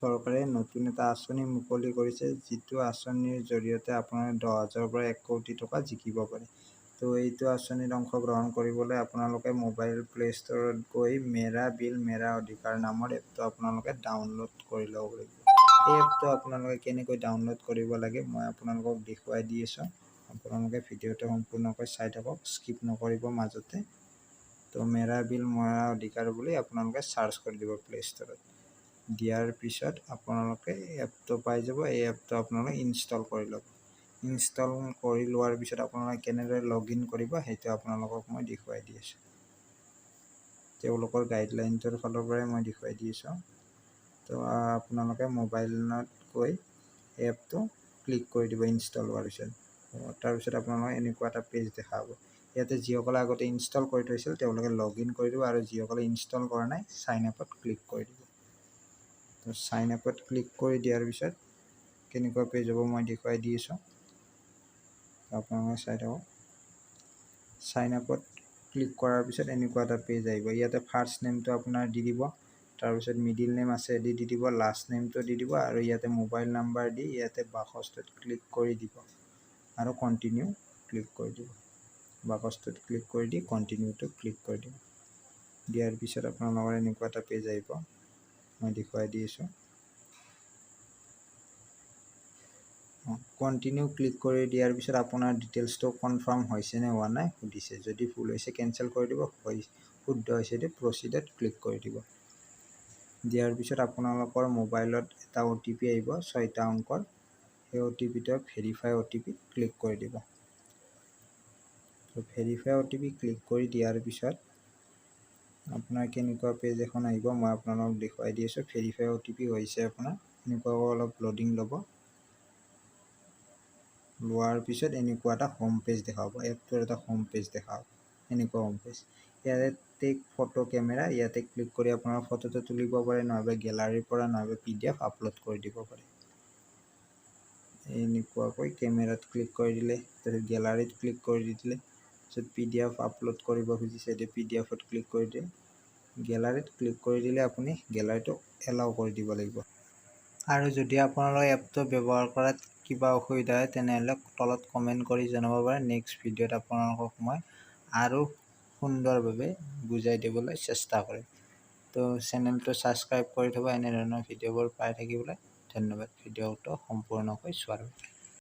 চৰকাৰে নতুন এটা আঁচনি মুকলি কৰিছে, যিটো আঁচনিৰ জৰিয়তে আপোনাৰ 10,000-ৰ পৰা 1 কোটি টকা জিকিব পাৰে। তো এইটো আঁচনিত অংশগ্ৰহণ কৰিবলৈ আপোনালোকে মোবাইল প্লে ষ্টৰত গৈ মেৰা বিল মেৰা অধিকাৰ নামৰ এপটো আপোনালোকে ডাউনলোড কৰি ল'ব লাগিব। এই এপটো আপোনালোকে কেনেকৈ ডাউনলোড কৰিব লাগে মই আপোনালোকক দেখুৱাই দি আছোঁ। আপোনালোকে ভিডিঅ'টো সম্পূৰ্ণকৈ চাই থাকক, স্কিপ নকৰিব মাজতে। তো মেৰা বিল মেৰা অধিকাৰ বুলি আপোনালোকে চাৰ্চ কৰি দিব প্লে ষ্টৰত। দিয়াৰ পিছত আপোনালোকে এপটো পাই যাব। এই এপটো আপোনালোকে ইনষ্টল কৰি ল'ব। ইনষ্টল কৰি লোৱাৰ পিছত আপোনালোকে কেনেদৰে লগ ইন কৰিব সেইটো আপোনালোকক মই দেখুৱাই দি আছোঁ। তেওঁলোকৰ গাইডলাইনটোৰ ফালৰ পৰাই মই দেখুৱাই দি আছোঁ। তো আপোনালোকে মোবাইলত গৈ এপটো ক্লিক কৰি দিব ইনষ্টল হোৱাৰ পিছত। তাৰপিছত আপোনালোকে এনেকুৱা এটা পেজ দেখা পাব। ইয়াতে যিসকলে আগতে ইনষ্টল কৰি থৈছিল তেওঁলোকে লগ ইন কৰি দিব, আৰু যিসকলে ইনষ্টল কৰা নাই চাইন আপত ক্লিক কৰি দিব। তো চাইন আপত ক্লিক কৰি দিয়াৰ পিছত কেনেকুৱা পেজ হ'ব মই দেখুৱাই দি আছোঁ। আপোনালোকে চাই থাকক। চাইন আপত ক্লিক কৰাৰ পিছত এনেকুৱা এটা পেজ আহিব। ইয়াতে ফাৰ্ষ্ট নেমটো আপোনাৰ দি দিব, তাৰপিছত মিডিল নেম আছে দি দিব, লাষ্ট নেমটো দি দিব, আৰু ইয়াতে মোবাইল নাম্বাৰ দি ইয়াতে বাকচটোত ক্লিক কৰি দিব আৰু কণ্টিনিউ ক্লিক কৰি দিব। বাকচটোত ক্লিক কৰি দি কণ্টিনিউটো ক্লিক কৰি দিব। দিয়াৰ পিছত আপোনালোকৰ এনেকুৱা এটা পেজ আহিব, মই দেখুৱাই দি আছোঁ। কণ্টিনিউ ক্লিক কৰি দিয়াৰ পিছত আপোনাৰ ডিটেইলছটো কনফাৰ্ম হৈছে নে হোৱা নাই সুধিছে। যদি ভুল হৈছে কেনচেল কৰি দিব, শুদ্ধ হৈছে যদি প্ৰচিডত ক্লিক কৰি দিব। দিয়াৰ পিছত আপোনালোকৰ মোবাইলত এটা OTP আহিব 6টা অংকৰ। সেই OTPটো ভেৰিফাই OTP ক্লিক কৰি দিব। তো ভেৰিফাই OTP ক্লিক কৰি দিয়াৰ পিছত আপোনাৰ কেনেকুৱা পেজ এখন আহিব মই আপোনালোকক দেখুৱাই দি আছোঁ। ভেৰিফাই OTP হৈছে আপোনাৰ এনেকুৱাকৈ অলপ লোডিং ল'ব। লোৱাৰ পিছত এনেকুৱা এটা হোম পেজ দেখাব, এপটোৰ এটা হোম পেজ দেখাব, এনেকুৱা হোম পেজ। ইয়াতে টেক ফটো কেমেৰা, ইয়াতে ক্লিক কৰি আপোনাৰ ফটোটো তুলিব পাৰে, নহ'বা গেলাৰীৰ পৰা নহ'বা PDF আপলোড কৰি দিব পাৰে। এনেকুৱাকৈ কেমেৰাত ক্লিক কৰি দিলে, তাৰপিছত গেলাৰীত ক্লিক কৰি দিলে, তাৰপিছত PDF আপলোড কৰিব খুজিছে এতিয়া PDFত ক্লিক কৰি দিয়ে। গেলাৰীত ক্লিক কৰি দিলে আপুনি গেলাৰীটো এলাউ কৰি দিব লাগিব। আৰু যদি আপোনালোকে এপটো ব্যৱহাৰ কৰাত কিবা অসুবিধা হয় তেনেহ'লে তলত কমেণ্ট কৰি জনাব পাৰে। নেক্সট ভিডিঅ'ত আপোনালোকক মই আৰু সুন্দৰভাৱে বুজাই দিবলৈ চেষ্টা কৰিম। তো চেনেলটো ছাবস্ক্ৰাইব কৰি থ'ব এনেধৰণৰ ভিডিঅ'বোৰ পাই থাকিবলৈ। ধন্যবাদ ভিডিঅ'টো সম্পূৰ্ণকৈ চোৱাৰ বাবে।